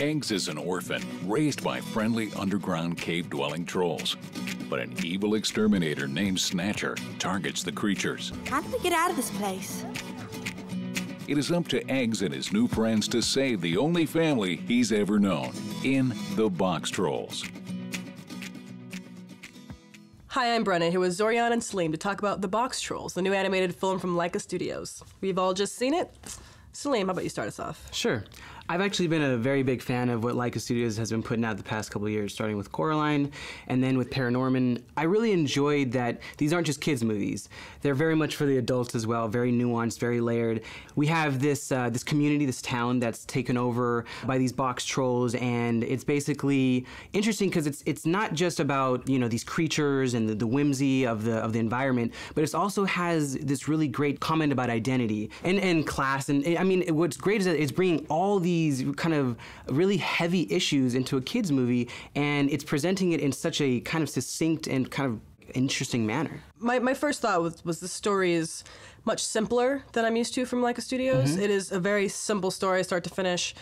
Eggs is an orphan raised by friendly underground cave-dwelling trolls. But an evil exterminator named Snatcher targets the creatures. How do we get out of this place? It is up to Eggs and his new friends to save the only family he's ever known in the Boxtrolls. Hi, I'm Brenna, here with Zorianna and Salim to talk about The Boxtrolls, the new animated film from Laika Studios. We've all just seen it. Salim, how about you start us off? Sure. I've actually been a very big fan of what Laika Studios has been putting out the past couple of years, starting with Coraline and then with Paranorman. I really enjoyed that these aren't just kids' movies. They're very much for the adults as well, very nuanced, very layered. We have this this community, this town that's taken over by these box trolls, and it's basically interesting because it's not just about, you know, these creatures and the whimsy of the environment, but it also has this really great comment about identity and class. And I mean, what's great is that it's bringing all these kind of really heavy issues into a kids movie, and it's presenting it in such a kind of succinct and kind of interesting manner. My first thought was the story is much simpler than I'm used to from Laika Studios. It is a very simple story, start to finish,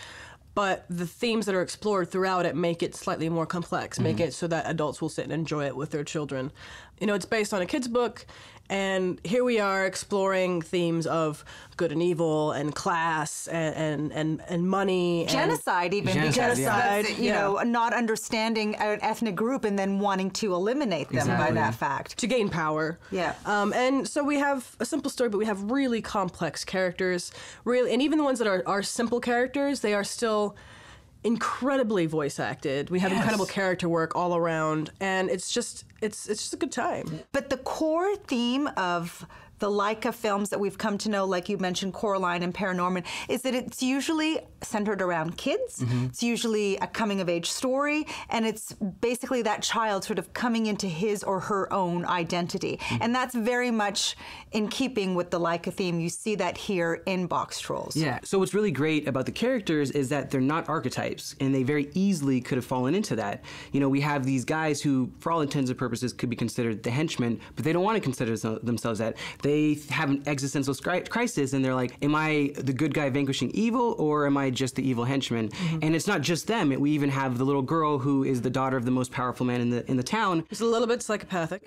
but the themes that are explored throughout it make it slightly more complex, make it so that adults will sit and enjoy it with their children. You know, it's based on a kid's book, and here we are exploring themes of good and evil and class and money. Genocide even. Genocide, Because, you know, not understanding an ethnic group and then wanting to eliminate them by that fact. To gain power. Yeah. And so we have a simple story, but we have really complex characters. Really, and even the ones that are simple characters, they are still incredibly voice acted. We have incredible character work all around, and it's just a good time. But the core theme of the Laika films that we've come to know, like you mentioned, Coraline and Paranorman, is that it's usually centered around kids. It's usually a coming-of-age story, and it's basically that child sort of coming into his or her own identity. And that's very much in keeping with the Laika theme. You see that here in Boxtrolls. Yeah, so what's really great about the characters is that they're not archetypes, and they very easily could have fallen into that. You know, we have these guys who, for all intents and purposes, could be considered the henchmen, but they don't want to consider themselves that. They have an existential crisis, and they're like, am I the good guy vanquishing evil, or am I just the evil henchman? And it's not just them. We even have the little girl who is the daughter of the most powerful man in the town. It's a little bit psychopathic.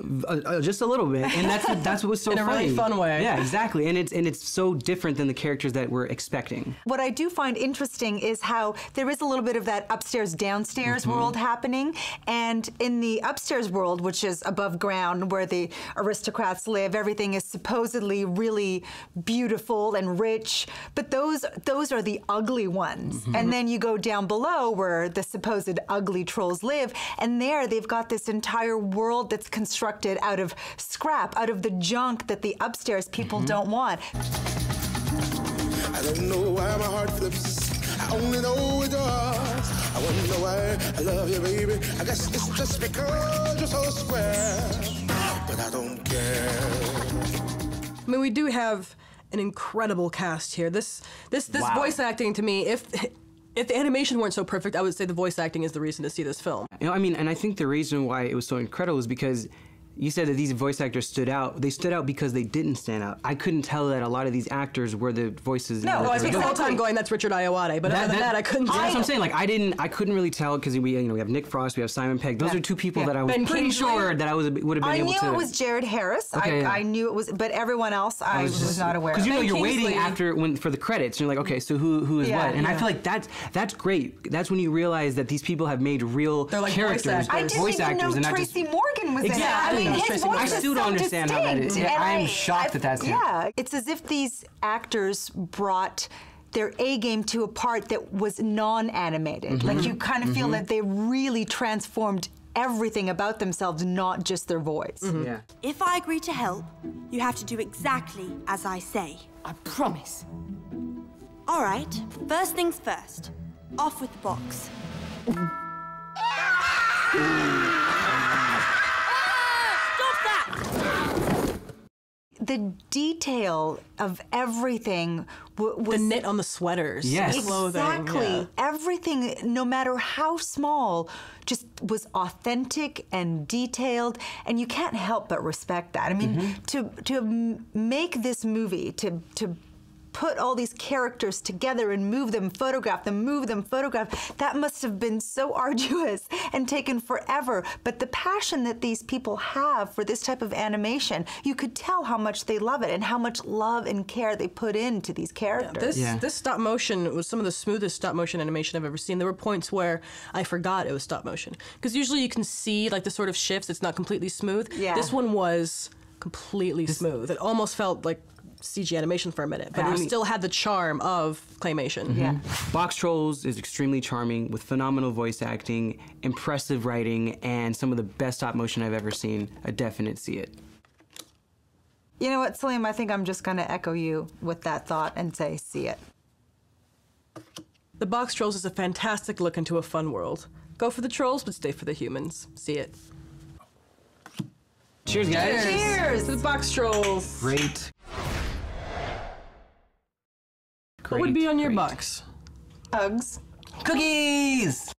Just a little bit, and that's what was so in a funny. really fun way. Yeah, exactly, and it's so different than the characters that we're expecting. What I do find interesting is how there is a little bit of that upstairs-downstairs world happening, and in the upstairs world, which is above ground, where the aristocrats live, everything is supposedly really beautiful and rich, but those are the ugly ones. And then you go down below where the supposed ugly trolls live, and there they've got this entire world that's constructed out of scrap, out of the junk that the upstairs people don't want. I don't know why my heart flips. I only know it does. I wonder why I love you, baby. I guess it's just because you're so square. But I don't care. I mean, we do have an incredible cast here. This voice acting, to me, if the animation weren't so perfect, I would say the voice acting is the reason to see this film. You know, I mean, and I think the reason why it was so incredible is because you said that these voice actors stood out. They stood out because they didn't stand out. I couldn't tell that a lot of these actors were the voices. No, I spent the whole time going, that's Richard Ayoade, but other than that, I couldn't tell. That's what I'm saying. Like, I couldn't really tell because we have Nick Frost, we have Simon Pegg. Those are two people that I was pretty sure that I would have been able to. I knew it was Jared Harris. Okay, I knew it was, but everyone else I was not aware of. Because you know, you're Kingsley. waiting after for the credits, and you're like, okay, so who is what? And I feel like that's great. That's when you realize that these people have made real characters, I didn't even know Tracy Morgan was in it. Exactly. I mean, his voice is still don't understand how that is. distinct. I'm shocked that that's him. Yeah, it's as if these actors brought their A game to a part that was non-animated. Like, you kind of feel that they really transformed everything about themselves, not just their voice. Yeah. If I agree to help, you have to do exactly as I say. I promise. All right, first things first. Off with the box. The detail of everything was... The knit on the sweaters. Yes. Exactly. Yeah. Everything, no matter how small, just was authentic and detailed, and you can't help but respect that. I mean, to make this movie, to put all these characters together and move them, photograph them, move them, photograph. That must have been so arduous and taken forever. But the passion that these people have for this type of animation, you could tell how much they love it and how much love and care they put into these characters. This stop motion was some of the smoothest stop motion animation I've ever seen. There were points where I forgot it was stop motion. Because usually you can see like the sort of shifts, it's not completely smooth. Yeah. This one was completely smooth. It almost felt like CG animation for a minute, but it still had the charm of claymation. Yeah. Boxtrolls is extremely charming with phenomenal voice acting, impressive writing, and some of the best stop motion I've ever seen. A definite see it. You know what, Salim? I think I'm just going to echo you with that thought and say, see it. The Boxtrolls is a fantastic look into a fun world. Go for the trolls, but stay for the humans. See it. Cheers, guys. Cheers! To the Boxtrolls. Great. What would be on your box? Hugs. Cookies!